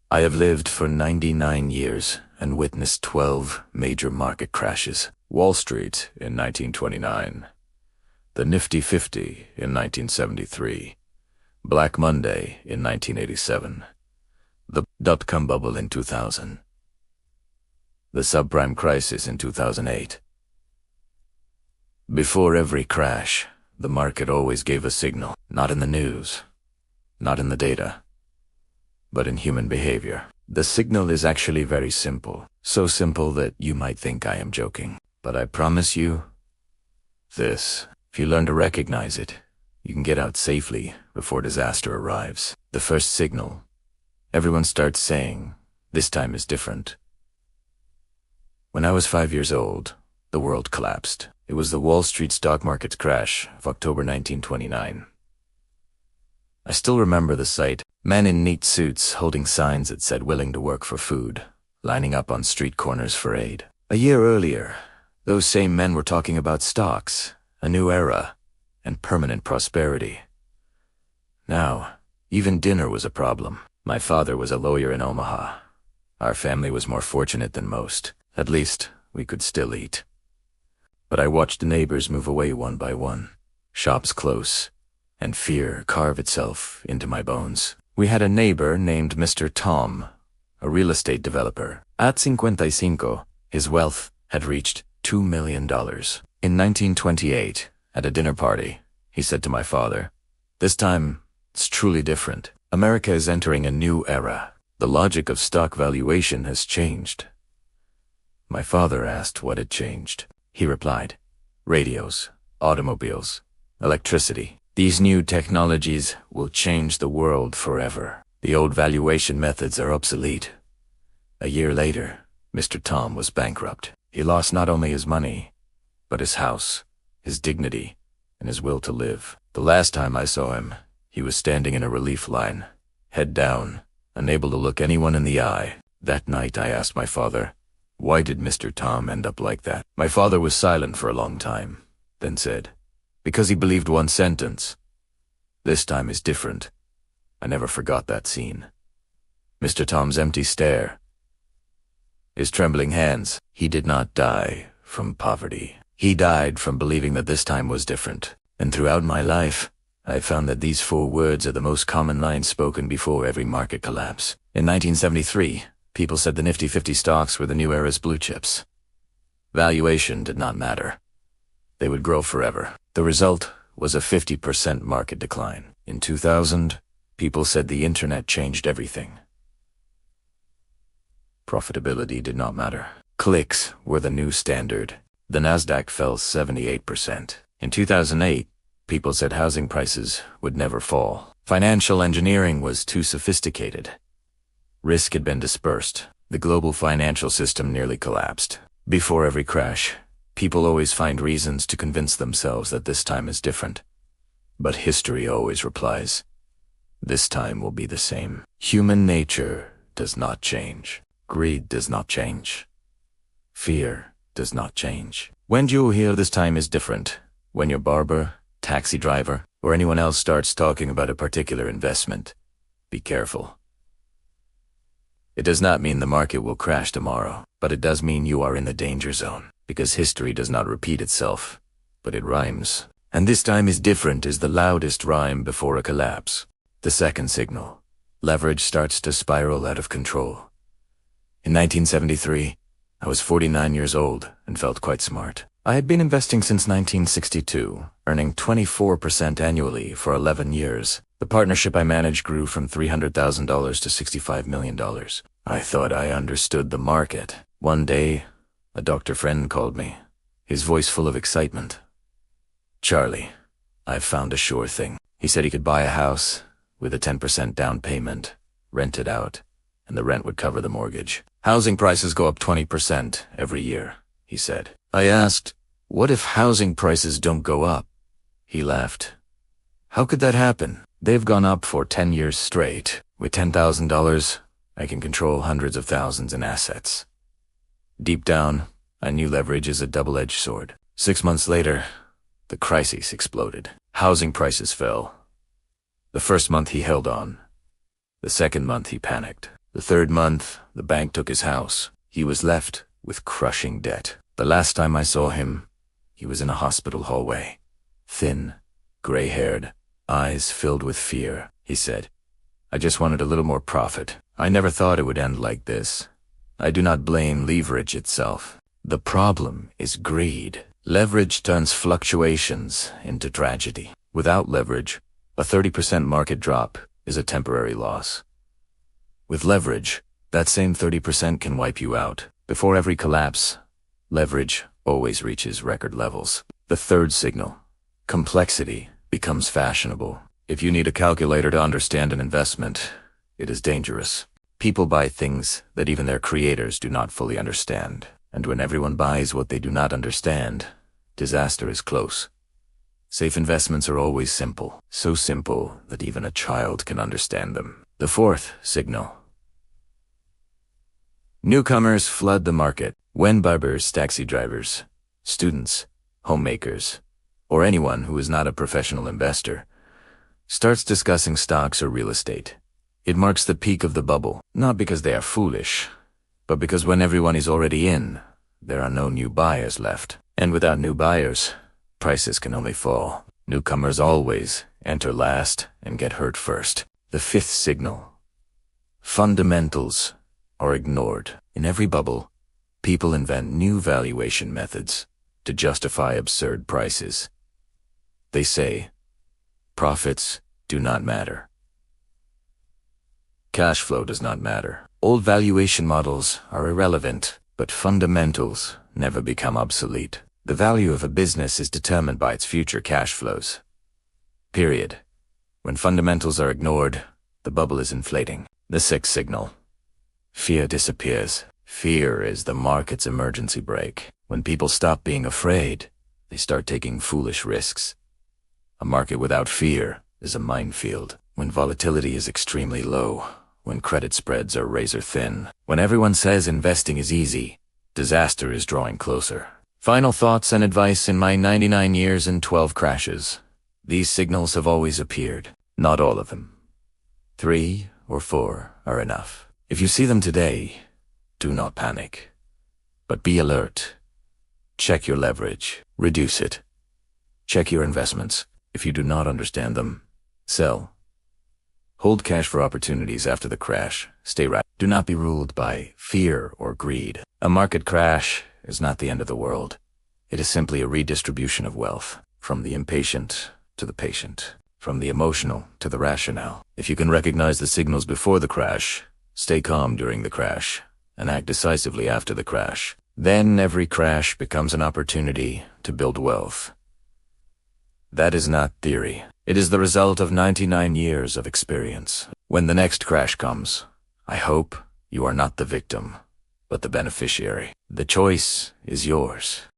I have lived for 99 years and witnessed 12 major market crashes. Wall Street in 1929, the Nifty 50 in 1973, Black Monday in 1987, the dot-com bubble in 2000, the subprime crisis in 2008. Before every crash, the market always gave a signal, not in the news, not in the data, but in human behavior. The signal is actually very simple, so simple that you might think I am joking. But I promise you this, if you learn to recognize it, you can get out safely before disaster arrives. The first signal, everyone starts saying, this time is different. When I was 5 years old, the world collapsed. It was the Wall Street stock market's crash of October 1929. I still remember the sight, men in neat suits holding signs that said willing to work for food, lining up on street corners for aid. A year earlier, those same men were talking about stocks, a new era, and permanent prosperity. Now, even dinner was a problem. My father was a lawyer in Omaha. Our family was more fortunate than most. At least, we could still eat. But I watched the neighbors move away one by one, shops close, and fear carve itself into my bones. We had a neighbor named Mr. Tom, a real estate developer. At 55, his wealth had reached $2 million. In 1928, at a dinner party, he said to my father, "This time, it's truly different. America is entering a new era. The logic of stock valuation has changed." My father asked what had changed. He replied, "Radios, automobiles, electricity. These new technologies will change the world forever. The old valuation methods are obsolete." A year later, Mr. Tom was bankrupt. He lost not only his money, but his house, his dignity, and his will to live. The last time I saw him, he was standing in a relief line, head down, unable to look anyone in the eye. That night I asked my father, "Why did Mr. Tom end up like that?" My father was silent for a long time, then said, "Because he believed one sentence. This time is different." I never forgot that scene. Mr. Tom's empty stare, his trembling hands. He did not die from poverty. He died from believing that this time was different. And throughout my life, I found that these 4 words are the most common lines spoken before every market collapse. In 1973, people said the Nifty 50 stocks were the new era's blue chips. Valuation did not matter. They would grow forever. The result was a 50% market decline. In 2000, people said the internet changed everything. Profitability did not matter. Clicks were the new standard. The Nasdaq fell 78%. In 2008, people said housing prices would never fall. Financial engineering was too sophisticated. Risk had been dispersed. The global financial system nearly collapsed. Before every crash, people always find reasons to convince themselves that this time is different. But history always replies, this time will be the same. Human nature does not change. Greed does not change. Fear does not change. When you hear this time is different, when your barber, taxi driver, or anyone else starts talking about a particular investment, be careful. It does not mean the market will crash tomorrow, but it does mean you are in the danger zone, because history does not repeat itself, but it rhymes. And this time is different is the loudest rhyme before a collapse. The second signal, leverage starts to spiral out of control. In 1973, I was 49 years old and felt quite smart. I had been investing since 1962, earning 24% annually for 11 years. The partnership I managed grew from $300,000 to $65 million. I thought I understood the market. One day, a doctor friend called me, his voice full of excitement. "Charlie, I've found a sure thing." He said he could buy a house with a 10% down payment, rent it out, and the rent would cover the mortgage. "Housing prices go up 20% every year," he said. I asked, "What if housing prices don't go up?" He laughed. "How could that happen? They've gone up for 10 years straight. With $10,000, I can control hundreds of thousands in assets." Deep down, I knew leverage is a double-edged sword. 6 months later, the crisis exploded. Housing prices fell. The first month he held on. The second month he panicked. The third month, the bank took his house. He was left with crushing debt. The last time I saw him, he was in a hospital hallway. Thin, gray-haired, eyes filled with fear. He said, "I just wanted a little more profit. I never thought it would end like this. I do not blame leverage itself. The problem is greed. Leverage turns fluctuations into tragedy. Without leverage, a 30% market drop is a temporary loss. With leverage, that same 30% can wipe you out. Before every collapse, leverage always reaches record levels." The third signal: complexity becomes fashionable. If you need a calculator to understand an investment, it is dangerous. People buy things that even their creators do not fully understand. And when everyone buys what they do not understand, disaster is close. Safe investments are always simple, so simple that even a child can understand them. The fourth signal: newcomers flood the market. When barbers, taxi drivers, students, homemakers, or anyone who is not a professional investor starts discussing stocks or real estate, it marks the peak of the bubble, not because they are foolish, but because when everyone is already in, there are no new buyers left. And without new buyers, prices can only fall. Newcomers always enter last and get hurt first. The fifth signal: fundamentals are ignored. In every bubble, people invent new valuation methods to justify absurd prices. They say, profits do not matter. Cash flow does not matter. Old valuation models are irrelevant, but fundamentals never become obsolete. The value of a business is determined by its future cash flows. Period. When fundamentals are ignored, the bubble is inflating. The sixth signal: fear disappears. Fear is the market's emergency brake. When people stop being afraid, they start taking foolish risks. A market without fear is a minefield. When volatility is extremely low, when credit spreads are razor thin, when everyone says investing is easy, disaster is drawing closer. Final thoughts and advice in my 99 years and 12 crashes. These signals have always appeared. Not all of them. 3 or 4 are enough. If you see them today, do not panic, but be alert. Check your leverage. Reduce it. Check your investments. If you do not understand them, sell. Hold cash for opportunities after the crash. Stay right. Do not be ruled by fear or greed. A market crash is not the end of the world. It is simply a redistribution of wealth, from the impatient to the patient, from the emotional to the rational. If you can recognize the signals before the crash, stay calm during the crash, and act decisively after the crash. Then every crash becomes an opportunity to build wealth. That is not theory. It is the result of 99 years of experience. When the next crash comes, I hope you are not the victim, but the beneficiary. The choice is yours.